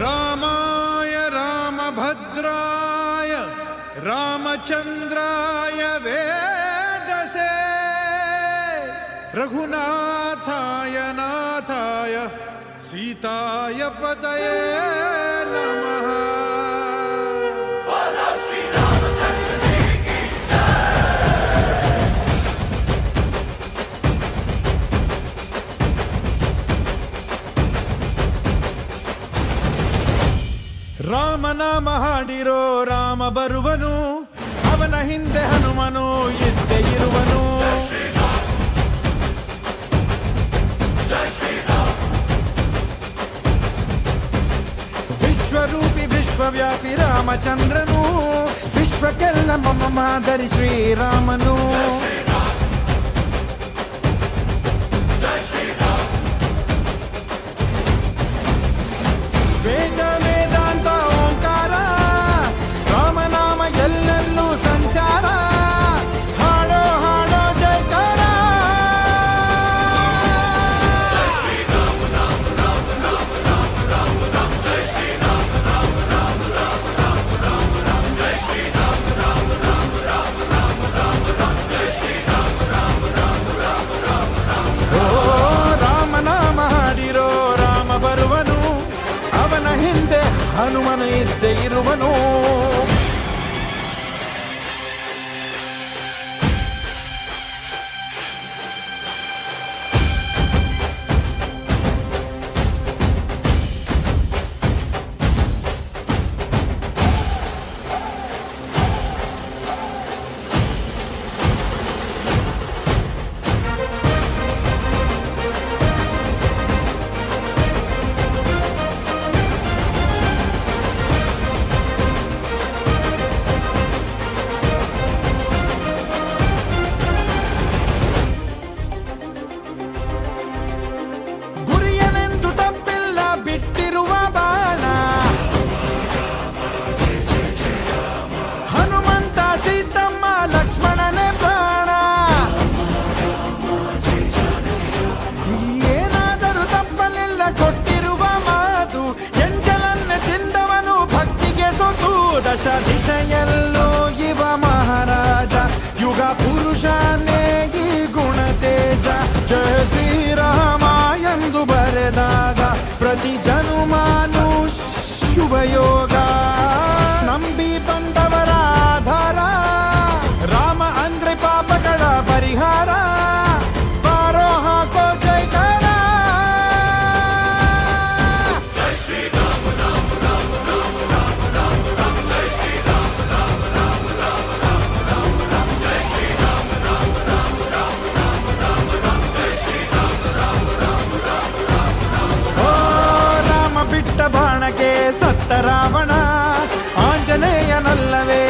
रामाय रामभद्राय रामचंद्राय वेदसे रघुनाथाय नाथाय सीताय पतये नमः। ರಾಮನಾಮ ಹಾಡಿರೋ ರಾಮ ಬರುವನು, ಅವನ ಹಿಂದೆ ಹನುಮನು ಇದ್ದೇ ಇರುವನು. ವಿಶ್ವರೂಪಿ ವಿಶ್ವವ್ಯಾಪಿ ರಾಮಚಂದ್ರನು, ವಿಶ್ವಕ್ಕೆಲ್ಲ ಮಮ ಮಾದರಿ ಶ್ರೀರಾಮನು. ವೇದ ವೇದಾಂತ ಓಂಕಾರ, ರಾಮನಾಮ ಎಲ್ಲೆಲ್ಲೂ ಸಂಚಾರ. ಹಾಡೋ ಹಾಡೋ ಜಯಕಾರ. ಓ ರಾಮನಾಮ ಹಾಡಿರೋ ರಾಮ ಬರುವನು, ಅವನ ಹಿಂದೆ ಹನುಮನು ಇದ್ದೇ ಇರುವನು. ದಶ ದಿಶೆಯಲ್ಲೂ ಇವ ಮಹಾರಾಜ, ಯುಗ ಪುರುಷನೇ ಈ ಗುಣ ತೇಜ. ಜಯ ಶ್ರೀರಾಮ ಎಂದು ಬರೆದಾಗ ಪ್ರತಿ ಜನುಮಾನು ಶುಭಯೋಗ. ನಂಬಿ ಬಂದವರ ಆಧಾರ, ರಾಮ ಅಂದ್ರೆ ಪಾಪಗಳ ಪರಿಹಾರ. ಬಾರೋ ಹಾಕೋ ಜೈಕಾರ. ಬಿಟ್ಟ ಬಾಣಕ್ಕೆ ಸತ್ತ ರಾವಣ, ಆಂಜನೇಯನಲ್ಲವೇ